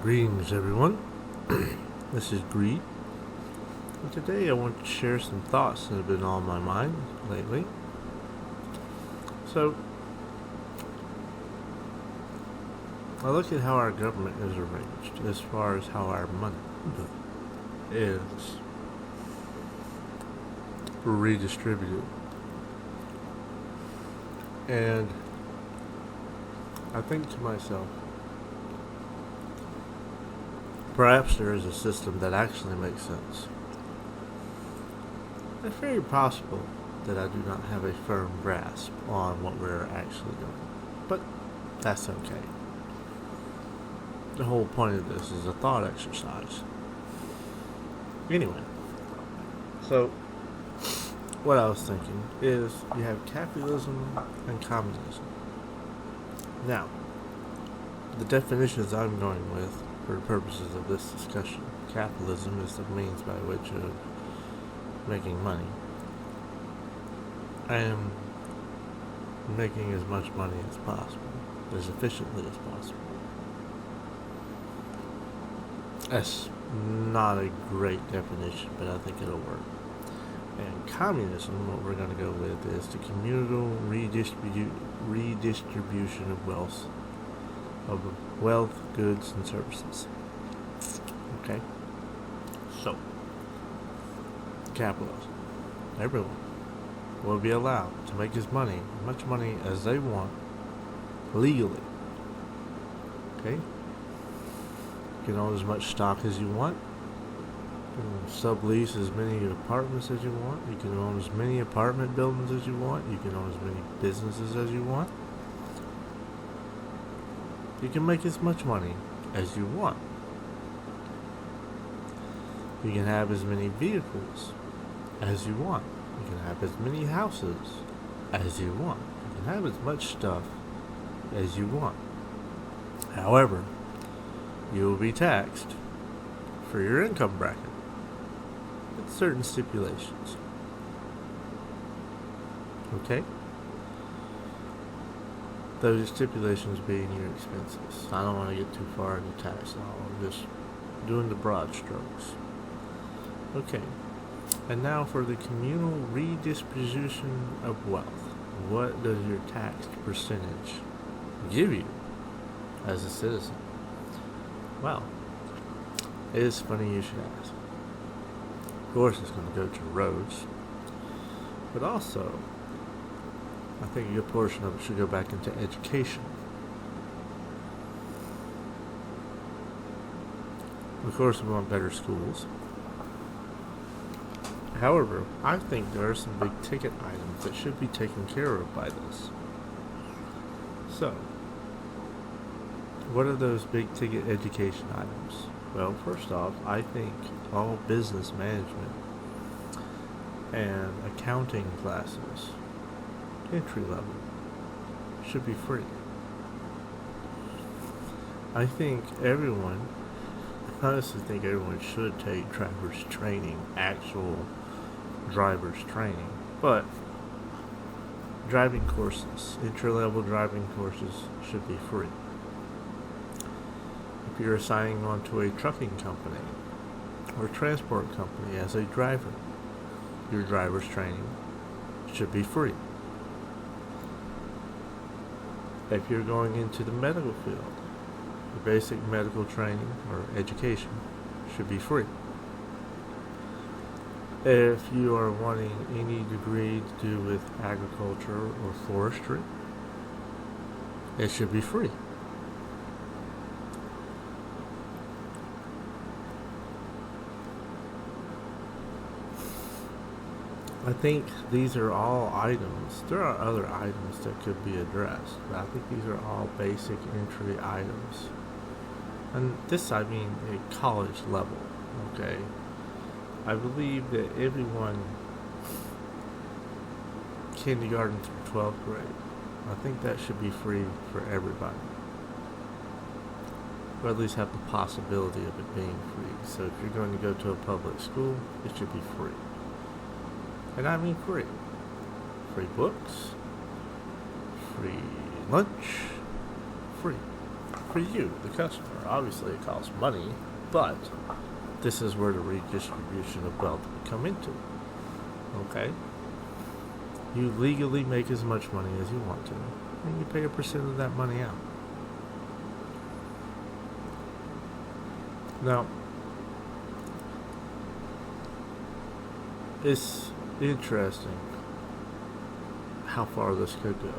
Greetings, everyone. This is Greed. And today I want to share some thoughts that have been on my mind lately. So, I look at how our government is arranged as far as how our money is redistributed. And I think to myself, perhaps there is a system that actually makes sense. It's very possible that I do not have a firm grasp on what we're actually doing, but that's okay. The whole point of this is a thought exercise. Anyway, so what I was thinking is you have capitalism and communism. Now, the definitions I'm going with for the purposes of this discussion, capitalism is the means by which of making money. I am making as much money as possible, as efficiently as possible. That's not a great definition, but I think it'll work. And communism, what we're going to go with, is the communal redistribution of wealth, goods, and services. Okay? So, capitalism. Everyone will be allowed to make as much money as they want, legally. Okay? You can own as much stock as you want. You can sublease as many apartments as you want. You can own as many apartment buildings as you want. You can own as many businesses as you want. You can make as much money as you want. You can have as many vehicles as you want. You can have as many houses as you want. You can have as much stuff as you want. However, you will be taxed for your income bracket with certain stipulations. Okay? Those stipulations being your expenses. I don't want to get too far into tax law. I'm just doing the broad strokes. Okay. And now for the communal redistribution of wealth. What does your tax percentage give you as a citizen? Well, it is funny you should ask. Of course, it's going to go to roads, but also, I think a good portion of it should go back into education. Of course, we want better schools. However, I think there are some big ticket items that should be taken care of by this. So, what are those big ticket education items? Well, first off, I think all business management and accounting classes, entry level, should be free. I honestly think everyone should take driver's training, actual driver's training, but driving courses, entry-level driving courses should be free. If you're assigning on to a trucking company or transport company as a driver, your driver's training should be free. If you're going into the medical field, your basic medical training or education should be free. If you are wanting any degree to do with agriculture or forestry, it should be free. I think these are all items. There are other items that could be addressed, but I think these are all basic entry items. And this, I mean, at college level, okay? I believe that everyone, kindergarten through 12th grade, I think that should be free for everybody. Or at least have the possibility of it being free. So if you're going to go to a public school, it should be free. And I mean free. Free books, free lunch, free. for you, the customer. Obviously, it costs money, but this is where the redistribution of wealth would come into. Okay? You legally make as much money as you want to, and you pay a percent of that money out. Now, it's interesting how far this could go,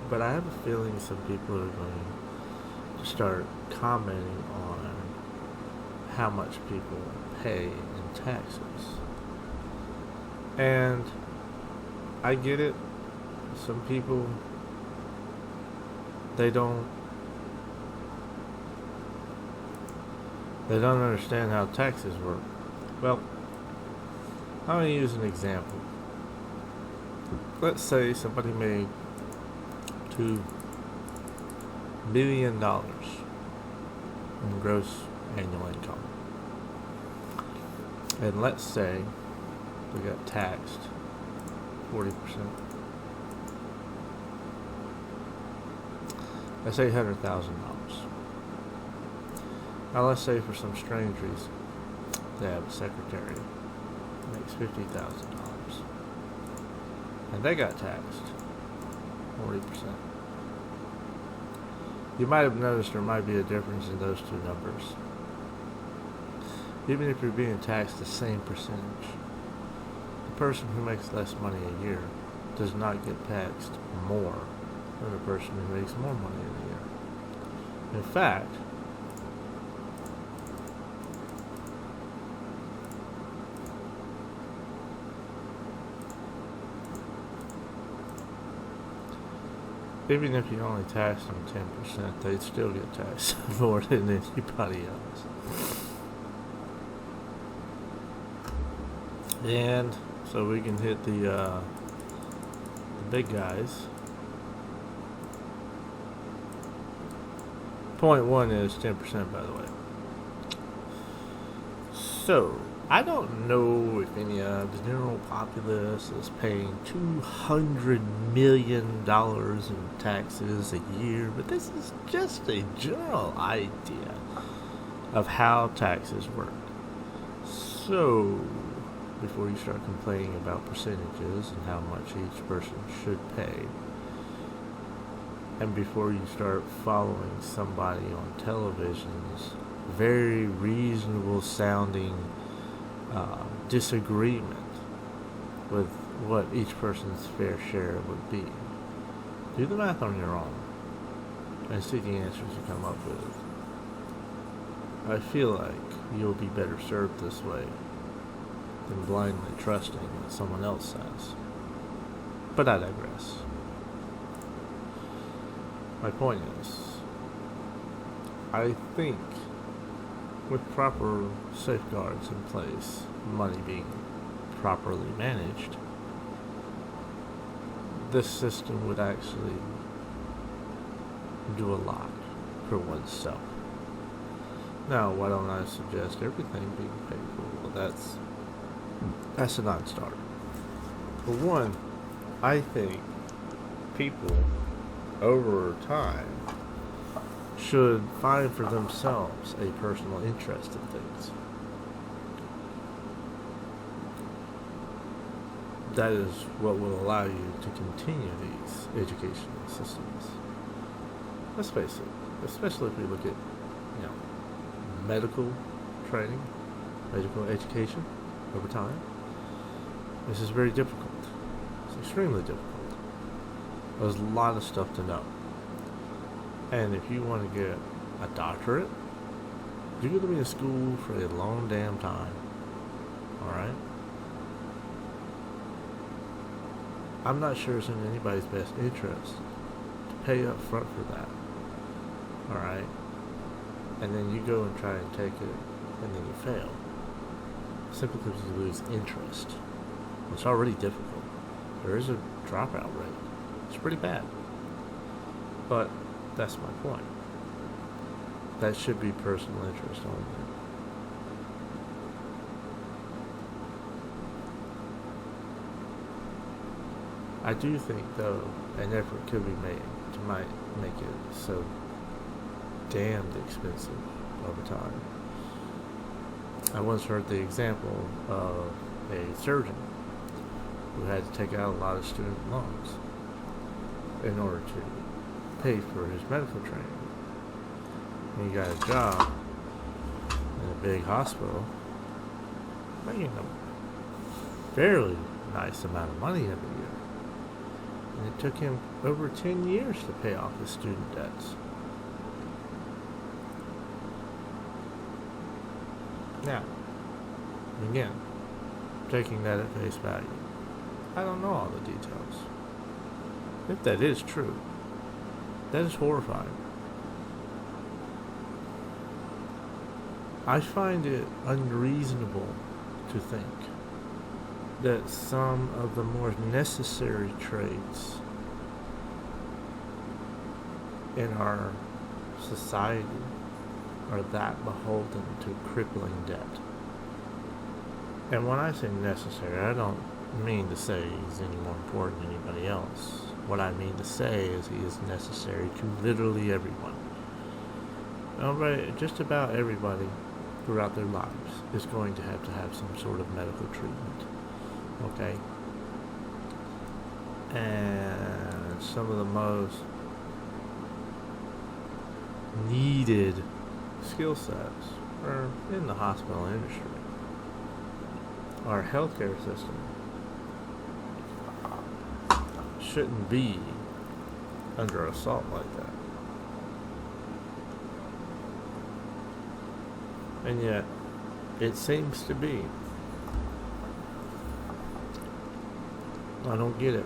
but I have a feeling some people are going to start commenting on how much people pay in taxes. And I get it. Some people, they don't understand how taxes work. Well, I'm going to use an example. Let's say somebody made $2 billion in gross annual income. And let's say they got taxed 40%. That's $800,000. Now let's say for some strange reason they have a secretary who makes $50,000 and they got taxed 40%. You might have noticed there might be a difference in those two numbers. Even if you're being taxed the same percentage, the person who makes less money a year does not get taxed more than the person who makes more money in a year. In fact, even if you only tax them 10%, they'd still get taxed more than anybody else. And so we can hit the big guys. Point one is 10%, by the way. So, I don't know if any of the general populace is paying $200 million in taxes a year, but this is just a general idea of how taxes work. So, before you start complaining about percentages and how much each person should pay, and before you start following somebody on television's very reasonable sounding disagreement with what each person's fair share would be, do the math on your own and see the answers you come up with. I feel like you'll be better served this way than blindly trusting what someone else says. But I digress. My point is, I think with proper safeguards in place, money being properly managed, this system would actually do a lot for oneself. Now, why don't I suggest everything being paid for? Well, that's a non-starter. For one, I think people over time should find for themselves a personal interest in things. That is what will allow you to continue these educational systems. Let's face it, especially if we look at, medical training, medical education over time. This is very difficult. It's extremely difficult. There's a lot of stuff to know. And if you want to get a doctorate, you're going to be in school for a long damn time. Alright? I'm not sure it's in anybody's best interest to pay up front for that. Alright? And then you go and try and take it, and then you fail. Simply because you lose interest. It's already difficult. There is a dropout rate. It's pretty bad. But that's my point. That should be personal interest only. I do think, though, an effort could be made to make it so damned expensive over time. I once heard the example of a surgeon who had to take out a lot of student loans in order to pay for his medical training. And he got a job in a big hospital, making a fairly nice amount of money every year. And it took him over 10 years to pay off his student debts. Now, again, taking that at face value, I don't know all the details. If that is true, that is horrifying. I find it unreasonable to think that some of the more necessary traits in our society are that beholden to crippling debt. And when I say necessary, I don't mean to say he's any more important than anybody else. What I mean to say is he is necessary to literally everyone. Just about everybody throughout their lives is going to have some sort of medical treatment. Okay? And some of the most needed skill sets are in the hospital industry. Our healthcare system shouldn't be under assault like that. And yet, it seems to be. I don't get it.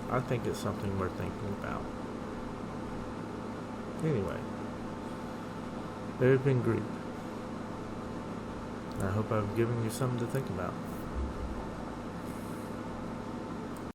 I think it's something worth thinking about. Anyway, there's been grief. I hope I've given you something to think about.